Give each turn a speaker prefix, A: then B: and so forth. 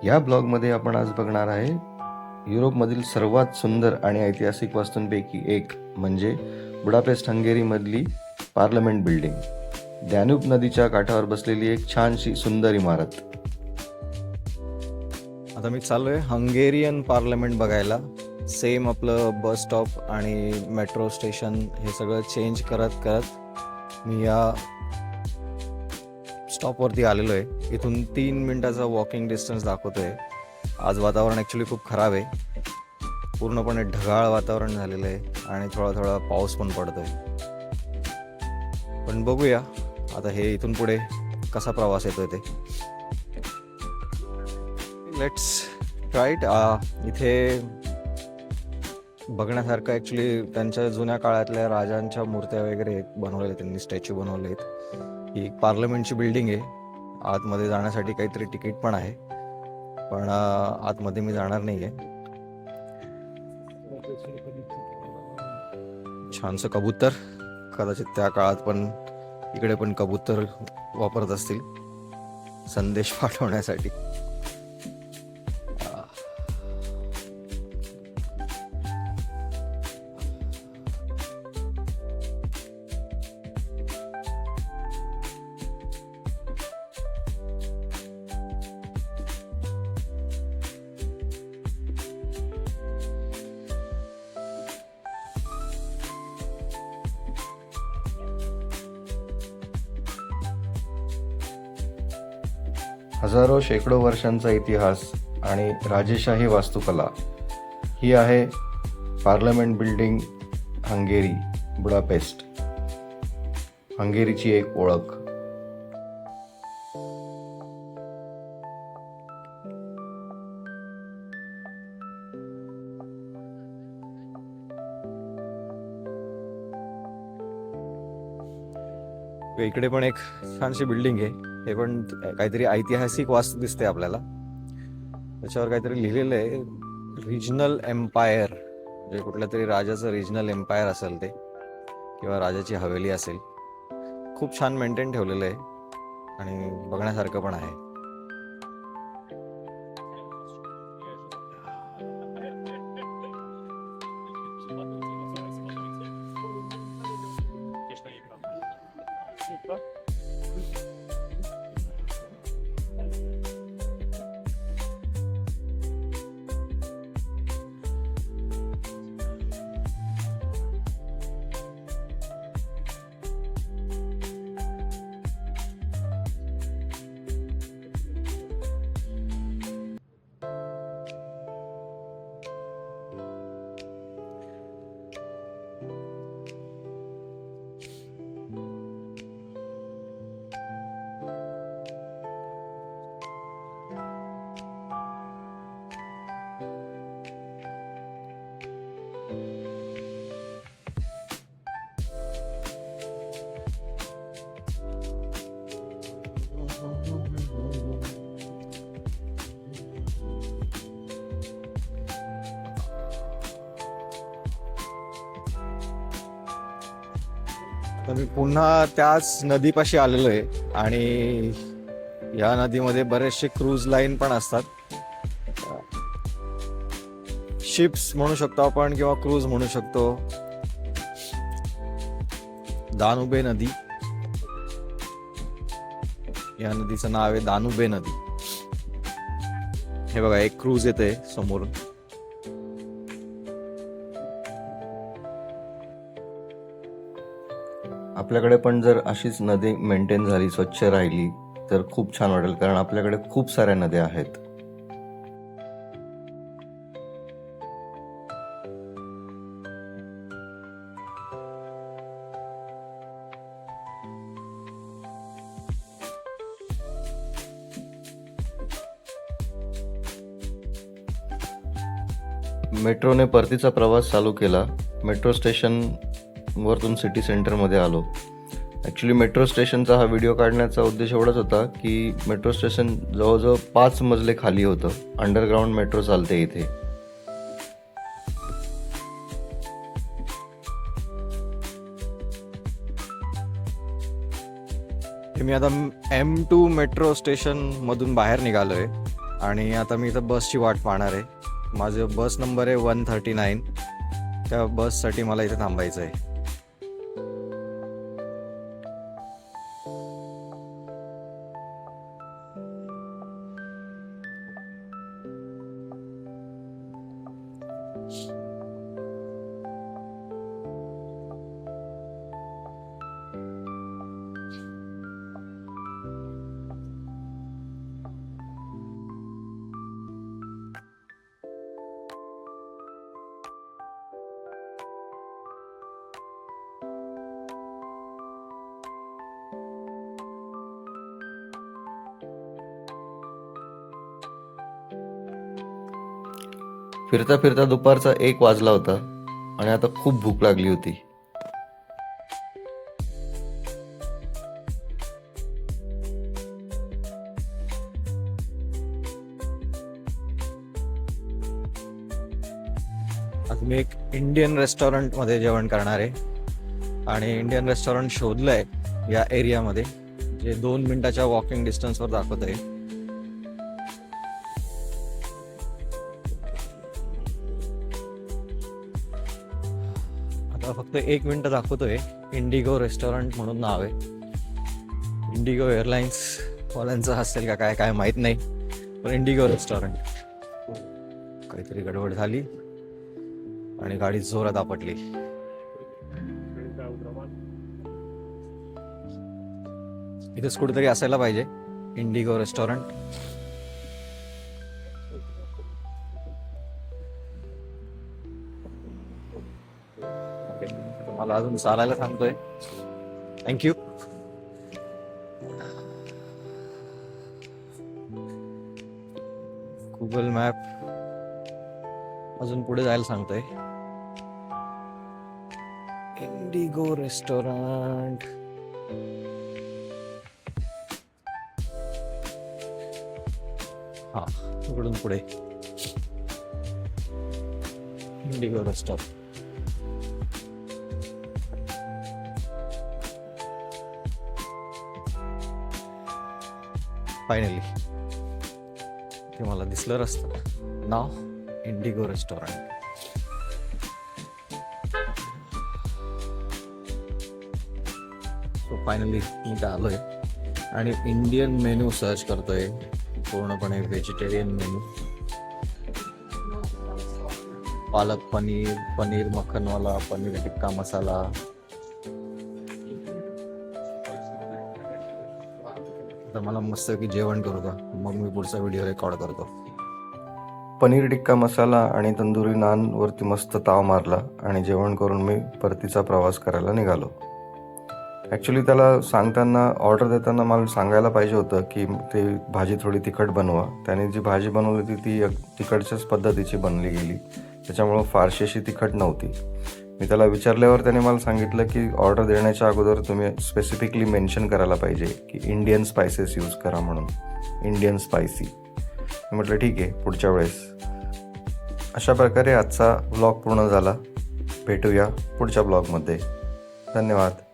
A: या ब्लॉगमध्ये आपण आज बघणार आहे युरोपमधील सर्वात सुंदर आणि ऐतिहासिक वास्तूंपैकी एक म्हणजे बुडापेस्ट हंगेरीमधली पार्लमेंट बिल्डिंग. डॅन्यूब नदीच्या काठावर बसलेली एक छानशी सुंदर इमारत.
B: आता मी चाललोय हंगेरियन पार्लमेंट बघायला. सेम आपलं बस स्टॉप आणि मेट्रो स्टेशन हे सगळं चेंज करत करत मी या स्टॉपवरती आलेलो आहे. इथून 3 मिनिटाचा वॉकिंग डिस्टन्स दाखवतोय. आज वातावरण ॲक्च्युली खूप खराब आहे. पूर्णपणे ढगाळ वातावरण झालेलं आहे आणि थोडा थोडा पाऊस पण पडतोय. पण बघूया आता हे इथून पुढे कसा प्रवास येतोय ते. Let's try it. इथे बघण्यासारखं ॲक्च्युली त्यांच्या जुन्या काळातल्या राजांच्या मूर्त्या वगैरे बनवलेल्या, त्यांनी स्टॅच्यू बनवले आहेत. ही एक पार्लमेंटची बिल्डिंग आहे. आतमध्ये जाण्यासाठी काहीतरी तिकीट पण आहे, पण आतमध्ये मी जाणार नाही आहे. छानसं कबूतर, कदाचित त्या काळात पण इकडे पण कबूतर वापरत असतील संदेश पाठवण्यासाठी.
A: हजारो शेकडो वर्षांचा इतिहास आणि राजेशाही वास्तुकला ही आहे पार्लमेंट बिल्डिंग हंगेरी, बुडापेस्ट. हंगेरीची एक ओळख.
B: इकडे पण एक छानशी बिल्डिंग आहे. हे पण काहीतरी ऐतिहासिक वास्तू दिसते आपल्याला. त्याच्यावर काहीतरी लिहिलेलं आहे, रिजनल एम्पायर. म्हणजे कुठल्या तरी राजाचं रिजनल एम्पायर असेल ते, किंवा राजाची हवेली असेल. खूप छान मेंटेन ठेवलेलं आहे आणि बघण्यासारखं पण आहे. तर मी पुन्हा त्याच नदीपाशी आलेलो आहे आणि या नदीमध्ये बरेचसे क्रूज लाईन पण असतात. शिप्स म्हणू शकतो आपण किंवा क्रूज म्हणू शकतो. दानुबे नदी, या नदीचं नाव आहे दानुबे नदी. हे बघा, एक क्रूज येते समोर.
A: आपल्याकडे पण जर अशीच नदी मेंटेन झाली, स्वच्छ राहिली तर खूप छान वाटेल, कारण आपल्याकडे खूप साऱ्या नद्या आहेत. मेट्रोने परतीचा प्रवास चालू केला. मेट्रो स्टेशन वरतून सिटी सेंटरमध्ये आलो. ॲक्च्युली मेट्रो स्टेशनचा हा व्हिडिओ काढण्याचा उद्देश एवढाच होता की मेट्रो स्टेशन जवळजवळ 5 मजले खाली होतं. अंडरग्राऊंड मेट्रो चालते इथे.
B: मी आता M2 मेट्रो स्टेशन मधून बाहेर निघालोय आणि आता मी इथं बसची वाट पाहणार आहे. माझं बस नंबर आहे 139. त्या बससाठी मला इथे थांबायचं आहे.
A: फिरता फिरता दुपारचा 1 वाजला होता आणि आता खूप भूक लागली होती.
B: आज मी एक इंडियन रेस्टॉरंटमध्ये जेवण करणार आहे आणि इंडियन रेस्टॉरंट शोधलं आहे या एरियामध्ये, जे 2 मिनिटाच्या वॉकिंग डिस्टन्सवर दाखवत आहे. आता फक्त 1 मिनिट दाखवतोय. इंडिगो रेस्टॉरंट म्हणून नाव आहे. इंडिगो एअरलाइन्स वाल्यांचं असेल का काय माहीत नाही, पण इंडिगो रेस्टॉरंट. काहीतरी गडबड झाली आणि गाडी जोरात आपटली. इथेच कुठेतरी असायला पाहिजे इंडिगो रेस्टॉरंट. मला अजून चालायला सांगतोय. थँक्यू. गुगल मॅप अजून पुढे जायला सांगतोय. Indigo restaurant. हा, इकडून पुढे इंडिगो रेस्टॉरंट. फायनली ते मला दिसलं रस्ता. नाव इंडिगो रेस्टॉरंट. सो फायनली मी इथं आलोय आणि इंडियन मेनू सर्च करतोय. पूर्णपणे व्हेजिटेरियन मेनू. पालक पनीर, पनीर मक्खनवाला, पनीर टिक्का मसाला. तर मला मस्त की जेवण करू का, मग मी पुढचा व्हिडिओ रेकॉर्ड करतो.
A: पनीर टिक्का मसाला आणि तंदुरी नान वरती मस्त ताव मारला आणि जेवण करून मी परतीचा प्रवास करायला निघालो. ॲक्च्युली त्याला सांगताना, ऑर्डर देताना मला सांगायला पाहिजे होतं की ते भाजी थोडी तिखट बनवा. त्याने जी भाजी बनवली होती ती तिखटच्याच पद्धतीची बनली गेली, त्याच्यामुळं फारशी अशी तिखट नव्हती. मी त्याला विचारल्यावर त्याने मला सांगितलं की ऑर्डर देण्याच्या अगोदर तुम्ही स्पेसिफिकली मेन्शन करायला पाहिजे की इंडियन स्पायसेस यूज करा म्हणून, इंडियन स्पायसी. मी म्हटलं ठीक आहे, पुढच्या वेळेस. अशा प्रकारे आजचा व्लॉग पूर्ण झाला. भेटूया पुढच्या ब्लॉगमध्ये. धन्यवाद.